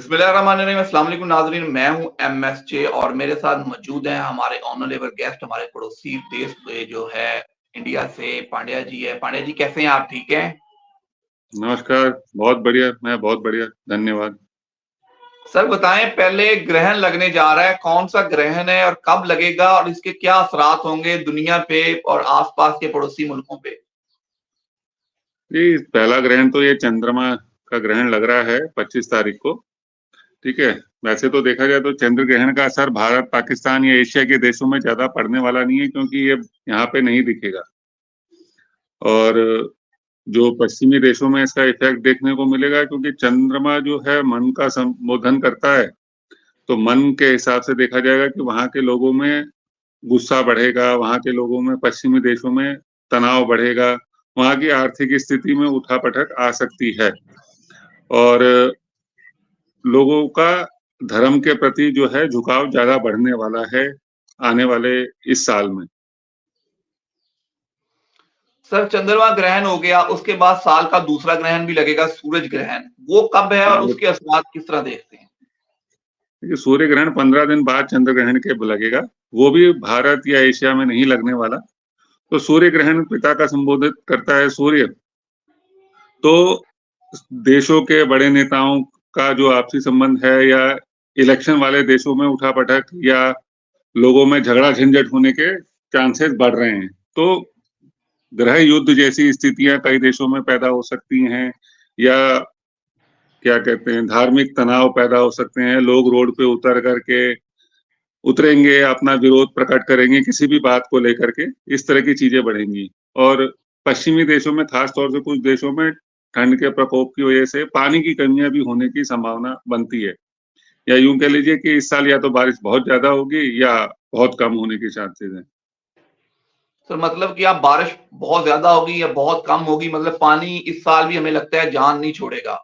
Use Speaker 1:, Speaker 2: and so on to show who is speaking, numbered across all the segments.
Speaker 1: बिस्मिल्लाहिर्रहमानिर्रहीम, अस्सलाम वालेकुम नाज़रीन, मैं हूँ एमएसजे और मेरे साथ मौजूद हैं हमारे ऑनरेबल गेस्ट, हमारे पड़ोसी देश जो है इंडिया से पांड्या जी है। पांड्या जी कैसे हैं आप, ठीक हैं?
Speaker 2: नमस्कार, बहुत बढ़िया, मैं बहुत बढ़िया, धन्यवाद।
Speaker 1: सर बताएं, पहले ग्रहण लगने जा रहा है, कौन सा ग्रहण है और कब लगेगा और इसके क्या असरात होंगे दुनिया पे और आसपास के पड़ोसी मुल्कों पे?
Speaker 2: जी, पहला ग्रहण तो ये चंद्रमा का ग्रहण लग रहा है 25 तारीख को, ठीक है? वैसे तो देखा जाए तो चंद्र ग्रहण का असर भारत, पाकिस्तान या एशिया के देशों में ज़्यादा पड़ने वाला नहीं है क्योंकि ये यहाँ पे नहीं दिखेगा। और जो पश्चिमी देशों में इसका इफ़ेक्ट देखने को मिलेगा क्योंकि चंद्रमा जो है मन का संबोधन करता है, तो मन के हिसाब से देखा जाएगा कि वहाँ के लोगों में गुस्सा बढ़ेगा, वहाँ के लोगों में पश्चिमी देशों में तनाव बढ़ेगा, वहाँ की आर्थिक स्थिति में उठा-पटक आ सकती है और लोगों का धर्म के प्रति जो है झुकाव ज़्यादा बढ़ने वाला है, आने वाले इस साल में।
Speaker 1: सर चंद्रमा ग्रहण हो गया, उसके बाद साल का दूसरा ग्रहण भी लगेगा, सूरज ग्रहण। वो कब है
Speaker 2: हाँ,
Speaker 1: और उसके असरात किस तरह देखते हैं?
Speaker 2: देखिए सूर्य ग्रहण 15 दिन बाद चंद्र ग्रहण के लगेगा, वो भी भारत या एशिया में नहीं लगने वाला। तो सूर्य ग्रहण पिता का संबोधित करता है सूर्य, तो देशों के बड़े नेताओं का जो आपसी संबंध है या इलेक्शन वाले देशों में उठा-पटक या लोगों में झगड़ा-झंझट होने के चांसेस बढ़ रहे हैं। तो गृह युद्ध जैसी स्थितियाँ कई देशों में पैदा हो सकती हैं या क्या कहते हैं, धार्मिक तनाव पैदा हो सकते हैं। लोग रोड पे उतरेंगे, अपना विरोध प्रकट करेंगे किसी भी बात को लेकर के, इस तरह की चीज़ें बढ़ेंगी। और पश्चिमी देशों में ख़ास तौर से कुछ देशों में ठंड के प्रकोप की वजह से पानी की कमियाँ भी होने की संभावना बनती है। या यूँ कह लीजिए कि इस साल या तो बारिश बहुत ज़्यादा होगी या बहुत कम होने के चांसेस हैं।
Speaker 1: सर मतलब कि आप बारिश बहुत ज़्यादा होगी या बहुत कम होगी, मतलब पानी इस साल भी हमें लगता है जान नहीं छोड़ेगा,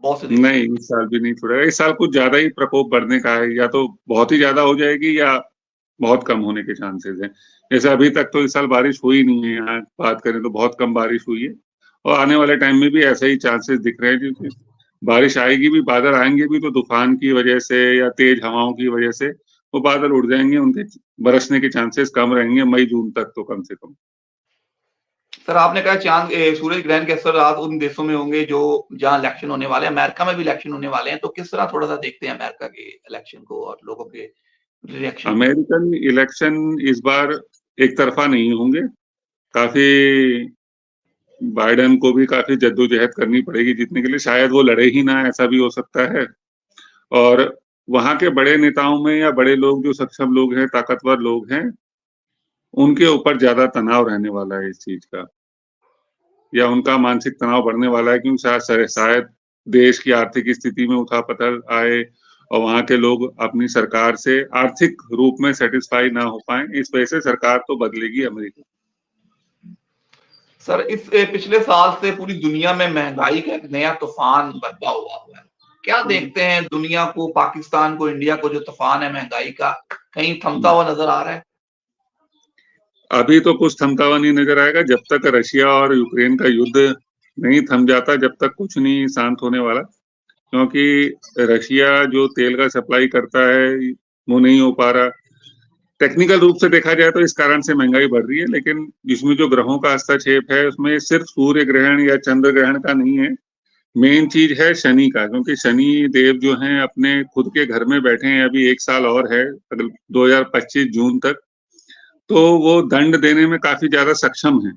Speaker 1: बहुत से देशों
Speaker 2: नहीं,
Speaker 1: की।
Speaker 2: इस साल भी नहीं छूटेगा। इस साल कुछ ज़्यादा ही प्रकोप बढ़ने का है, या तो बहुत ही ज़्यादा हो जाएगी या बहुत कम होने के चांसेस हैं। जैसे अभी तक तो इस साल बारिश हुई नहीं है, यहाँ बात करें तो बहुत कम बारिश हुई है और आने वाले टाइम में भी ऐसे ही चांसेस दिख रहे हैं क्योंकि बारिश आएगी भी, बादल आएँगे भी तो तूफ़ान की वजह से या तेज़ हवाओं की वजह से वो बादल उड़ जाएँगे, उनके बरसने के चांसेस कम रहेंगे मई-जून तक तो कम से कम।
Speaker 1: सर आपने कहा सूरज ग्रहण के असरात उन देशों में होंगे जो जहाँ इलेक्शन होने वाले हैं, अमेरिका में भी इलेक्शन होने वाले हैं, तो किस तरह थोड़ा-सा देखते हैं अमेरिका के इलेक्शन को और लोगों के रिएक्शन को?
Speaker 2: अमेरिकन इलेक्शन इस बार एक तरफ़ा नहीं होंगे, काफ़ी बाइडेन को भी काफ़ी जद्दोजहद करनी पड़ेगी जीतने के लिए, शायद वो लड़े ही ना, ऐसा भी हो सकता है। और वहाँ के बड़े नेताओं में या बड़े लोग जो सक्षम लोग हैं, ताकतवर लोग हैं, उनके ऊपर ज़्यादा तनाव रहने वाला है इस चीज़ का या उनका मानसिक तनाव बढ़ने वाला है क्योंकि शायद देश की आर्थिक स्थिति में उथल-पुथल आए और वहाँ के लोग अपनी सरकार से आर्थिक रूप में सैटिस्फाई ना हो पाएँ, इस वजह से सरकार तो बदलेगी अमेरिका।
Speaker 1: सर इस पिछले साल से पूरी दुनिया में महँगाई का एक नया तूफ़ान बरपा हुआ है। क्या देखते हैं दुनिया को, पाकिस्तान को, इंडिया को जो तूफ़ान है महँगाई का, कहीं थमता हुआ नज़र आ रहा है?
Speaker 2: अभी तो कुछ थमता हुआ नहीं नज़र आएगा, जब तक रशिया और यूक्रेन का युद्ध नहीं थम जाता, जब तक कुछ नहीं शांत होने वाला। क्योंकि रशिया जो तेल का सप्लाई करता है, वो नहीं हो पा रहा। टेक्निकल रूप से देखा जाए तो इस कारण से महँगाई बढ़ रही है, लेकिन इसमें जो ग्रहों का हस्तक्षेप है, उसमें सिर्फ सूर्य ग्रहण या चंद्र ग्रहण का नहीं है। मेन चीज़ है शनि का, क्योंकि शनि देव जो हैं अपने खुद के घर में बैठे हैं, अभी 1 साल और है, अगल 2025 जून तक। तो वो दंड देने में काफ़ी ज़्यादा सक्षम हैं।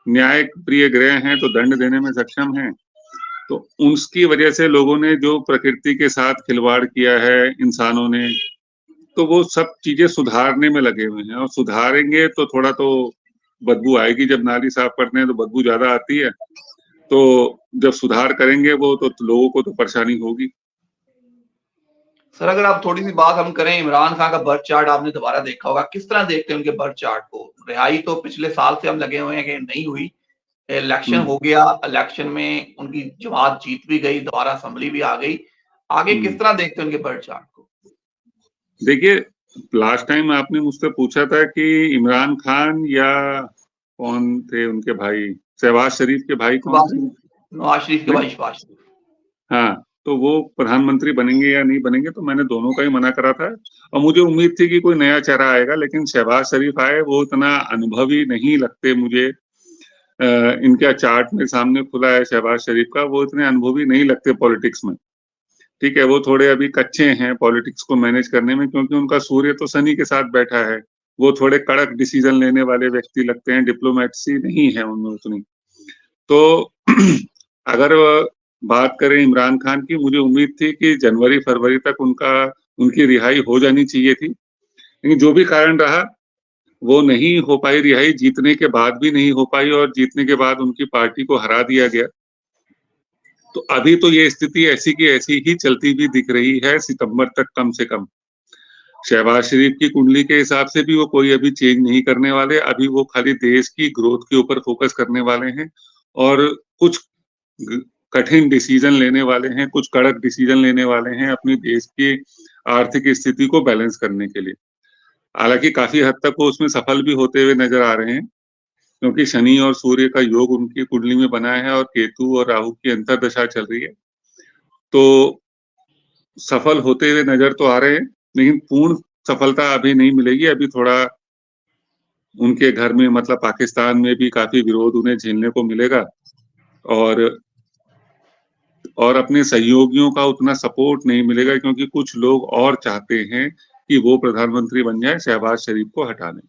Speaker 2: न्याय प्रिय ग्रह हैं, तो दंड देने में सक्षम हैं। तो उसकी वजह से लोगों ने जो प्रकृति के साथ खिलवाड़ किया है इंसानों ने, तो वो सब चीज़ें सुधारने में लगे हुए हैं और सुधारेंगे तो थोड़ा तो बदबू आएगी, जब नाली साफ करते हैं तो बदबू ज़्यादा आती है। तो जब सुधार करेंगे वो तो लोगों को तो परेशानी होगी।
Speaker 1: सर अगर आप थोड़ी-सी बात हम करें इमरान खान का बर्थ चार्ट आपने दोबारा देखा होगा, किस तरह देखते हैं उनके बर्थ चार्ट को? रिहाई तो पिछले साल से हम लगे हुए हैं कि नहीं हुई, इलेक्शन
Speaker 2: हुँ,
Speaker 1: हो गया, इलेक्शन में उनकी जमात जीत भी गई, दोबारा असेंबली भी आ गई। आगे किस
Speaker 2: हुँ।
Speaker 1: तरह देखते हैं उनके बर्थ चार्ट को?
Speaker 2: देखिए, लास्ट टाइम आपने मुझसे पूछा था कि इमरान खान या कौन थे उनके भाई? शहबाज शरीफ के भाई कौन
Speaker 1: शहबाज
Speaker 2: थे?
Speaker 1: नवाज़ शरीफ के
Speaker 2: नहीं?
Speaker 1: भाई शहबाज शरीफ।
Speaker 2: हाँ, तो वो प्रधानमंत्री बनेंगे या नहीं बनेंगे, तो मैंने दोनों का ही मना करा था और मुझे उम्मीद थी कि कोई नया चेहरा आएगा, लेकिन शहबाज शरीफ आए, वो इतना अनुभवी नहीं लगते मुझे। इनका चार्ट मेरे सामने खुला है शहबाज शरीफ का, वो इतने अनुभवी नहीं लगते पॉलिटिक्स में। ठीक है, वो थोड़े अभी कच्चे हैं पॉलिटिक्स को मैनेज करने में, क्योंकि उनका सूर्य तो सनी के साथ बैठा है। वो थोड़े कड़क डिसीजन लेने वाले व्यक्ति लगते हैं, डिप्लोमेसी नहीं है उनमें उतनी। तो अगर बात करें इमरान खान की, मुझे उम्मीद थी कि जनवरी-फरवरी तक उनकी रिहाई हो जानी चाहिए थी। लेकिन जो भी कारण रहा, वो नहीं हो पाई रिहाई, जीतने के बाद भी नहीं हो पाई और जीतने के बाद उनकी पार्टी को हरा दिया गया। तो अभी तो ये स्थिति ऐसी की ऐसी ही चलती हुई दिख रही है सितंबर तक कम से कम। शहबाज शरीफ की कुंडली के हिसाब से भी वो कोई अभी चेंज नहीं करने वाले, अभी वो खाली देश की ग्रोथ के ऊपर फोकस करने वाले हैं और कुछ ग कठिन डिसीजन लेने वाले हैं, कुछ कड़क डिसीजन लेने वाले हैं अपनी देश की आर्थिक स्थिति को बैलेंस करने के लिए। हालाँकि काफ़ी हद तक वो उसमें सफल भी होते हुए नज़र आ रहे हैं, क्योंकि शनि और सूर्य का योग उनकी कुंडली में बना है और केतु और राहु की अंतर्दशा चल रही है। तो सफल होते हुए नज़र तो आ रहे हैं, लेकिन पूर्ण सफलता अभी नहीं मिलेगी, अभी थोड़ा उनके घर में मतलब पाकिस्तान में भी काफ़ी विरोध उन्हें झेलने को मिलेगा और अपने सहयोगियों का उतना सपोर्ट नहीं मिलेगा, क्योंकि कुछ लोग और चाहते हैं कि वो प्रधानमंत्री बन जाएँ, शहबाज शरीफ को हटा दें।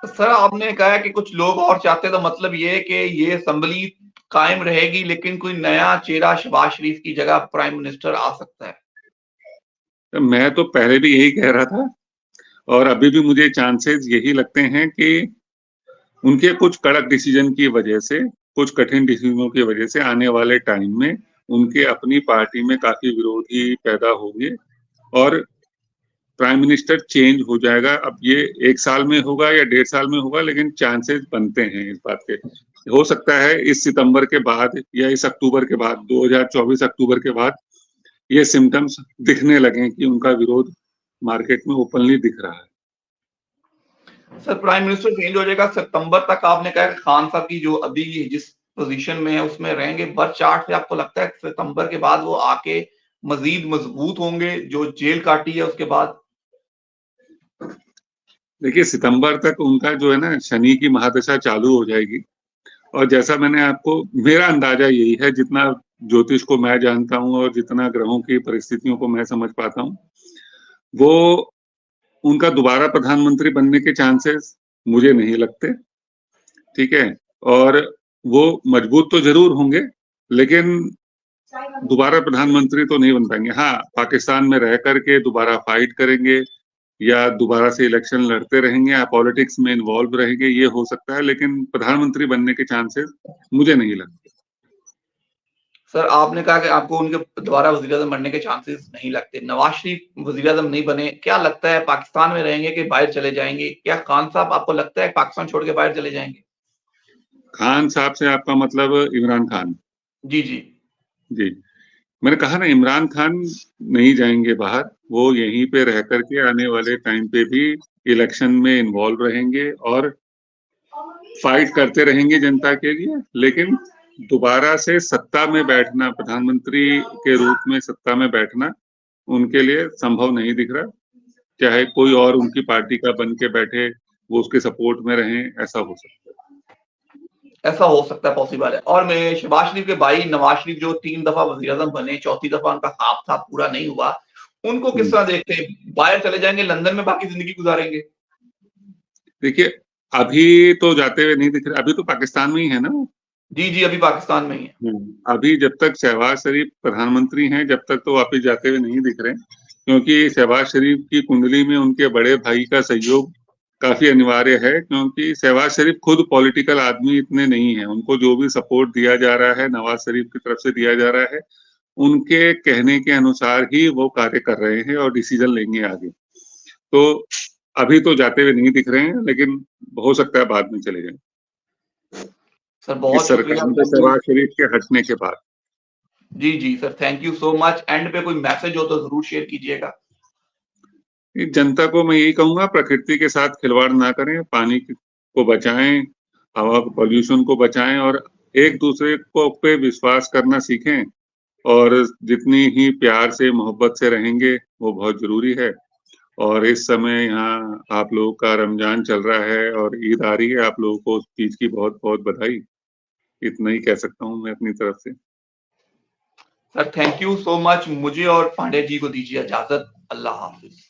Speaker 1: सर, आपने कहा कि कुछ लोग और चाहते हैं, तो मतलब ये है कि ये असेंबली कायम रहेगी, लेकिन कोई नया चेहरा शहबाज शरीफ की जगह प्राइम मिनिस्टर आ सकता है।
Speaker 2: तो मैं तो पहले भी यही कह रहा था और अभी भी मुझे चांसेस यही लगते हैं कि उनके कुछ कड़क डिसीजन की वजह से, कुछ कठिन डिसीजनों की वजह से आने वाले टाइम में उनके अपनी पार्टी में काफ़ी विरोधी पैदा होंगे और प्राइम मिनिस्टर चेंज हो जाएगा। अब ये 1 साल में होगा या 1.5 साल में होगा, लेकिन चांसेस बनते हैं इस बात के। हो सकता है इस सितंबर के बाद या इस अक्टूबर के बाद, 2024 अक्टूबर के बाद ये सिम्पटम्स दिखने लगें कि उनका विरोध मार्केट में ओपनली दिख रहा है।
Speaker 1: सर, प्राइम मिनिस्टर चेंज हो जाएगा सितंबर तक। आपने कहा कि खान साहब की जो अभी जिस पोजीशन में है उसमें रहेंगे। बर्थ चार्ट से आपको लगता है सितंबर के बाद वो आके मजीद मजबूत होंगे, जो जेल काटी है उसके बाद?
Speaker 2: देखिए, सितंबर तक उनका जो है ना शनि की महादशा चालू हो जाएगी और जैसा मैंने आपको मेरा अंदाजा यही है, जितना ज्योतिष को मैं जानता हूँ और जितना ग्रहों की परिस्थितियों को मैं समझ पाता हूँ, वो उनका दोबारा प्रधानमंत्री बनने के चांसेस मुझे नहीं लगते, ठीक है? और वो मजबूत तो ज़रूर होंगे, लेकिन दोबारा प्रधानमंत्री तो नहीं बन पाएँगे। हाँ, पाकिस्तान में रह कर के दोबारा फाइट करेंगे या दोबारा से इलेक्शन लड़ते रहेंगे या पॉलिटिक्स में इन्वॉल्व रहेंगे, ये हो सकता है, लेकिन प्रधानमंत्री बनने के चांसेस मुझे नहीं लगते।
Speaker 1: सर, आपने कहा कि आपको उनके दोबारा वज़ीर-ए-आज़म बनने के चांसेस नहीं लगते। नवाज़ शरीफ वज़ीर-ए-आज़म नहीं बने, क्या लगता है पाकिस्तान में रहेंगे कि बाहर चले जाएँगे? क्या खान साहब आपको लगता है पाकिस्तान छोड़ के बाहर चले जाएँगे?
Speaker 2: खान साहब से आपका मतलब इमरान खान?
Speaker 1: जी, जी।
Speaker 2: जी। मैंने कहा ना इमरान खान नहीं जाएँगे बाहर, वो यहीं पे रह कर के आने वाले टाइम पे भी इलेक्शन में इन्वॉल्व रहेंगे और फाइट करते रहेंगे जनता के लिए, लेकिन दोबारा से सत्ता में बैठना, प्रधानमंत्री के रूप में सत्ता में बैठना उनके लिए संभव नहीं दिख रहा। चाहे कोई और उनकी पार्टी का बन के बैठे, वो उसके सपोर्ट में रहें, ऐसा हो सकता है।
Speaker 1: ऐसा हो सकता है, पॉसिबल है। और मैं शहबाज शरीफ के भाई नवाज़ शरीफ जो 3 दफ़ा वज़ीर-ए-आज़म बने, चौथी दफ़ा उनका ख्वाब था, पूरा नहीं हुआ। उनको किस
Speaker 2: हुँ।
Speaker 1: तरह देखते हैं? बाहर चले जाएँगे, लंदन में बाकी ज़िंदगी गुज़ारेंगे?
Speaker 2: देखिए, अभी तो जाते हुए नहीं दिख रहे, अभी तो पाकिस्तान में ही है ना वो।
Speaker 1: जी, जी, अभी पाकिस्तान में ही है।
Speaker 2: अभी जब तक शहबाज शरीफ प्रधानमंत्री हैं, जब तक तो वापिस जाते हुए नहीं दिख रहे, क्योंकि शहबाज शरीफ की कुंडली में उनके बड़े भाई का सहयोग काफ़ी अनिवार्य है, क्योंकि शहबाज शरीफ खुद पॉलिटिकल आदमी इतने नहीं हैं। उनको जो भी सपोर्ट दिया जा रहा है, नवाज़ शरीफ की तरफ से दिया जा रहा है, उनके कहने के अनुसार ही वो कार्य कर रहे हैं और डिसीज़न लेंगे आगे। तो अभी तो जाते हुए नहीं दिख रहे हैं, लेकिन हो सकता है बाद में चले जाएँ।
Speaker 1: सर,
Speaker 2: इस
Speaker 1: बहुत शुक्रिया,
Speaker 2: सरकार में
Speaker 1: थैंक यू।
Speaker 2: शहबाज शरीफ के हटने के बाद।
Speaker 1: जी, जी, sir, thank you so much. End पे कोई मैसेज हो तो ज़रूर शेयर कीजिएगा।
Speaker 2: जनता को मैं यही कहूँगा, प्रकृति के साथ खिलवाड़ ना करें, पानी को बचाएँ, हवा पॉल्यूशन को बचाएँ और एक दूसरे को पे विश्वास करना सीखें और जितनी ही प्यार से, मोहब्बत से रहेंगे, वो बहुत ज़रूरी है। और इस समय यहाँ आप लोगों का रमज़ान चल रहा है और ईद आ रही है, आप लोगों को उस चीज़ की बहुत-बहुत बधाई। इतना ही कह सकता हूँ मैं अपनी तरफ से।
Speaker 1: Sir thank you so much. मुझे और पांडे जी को दीजिए इजाज़त। अल्लाह हाफ़िज़।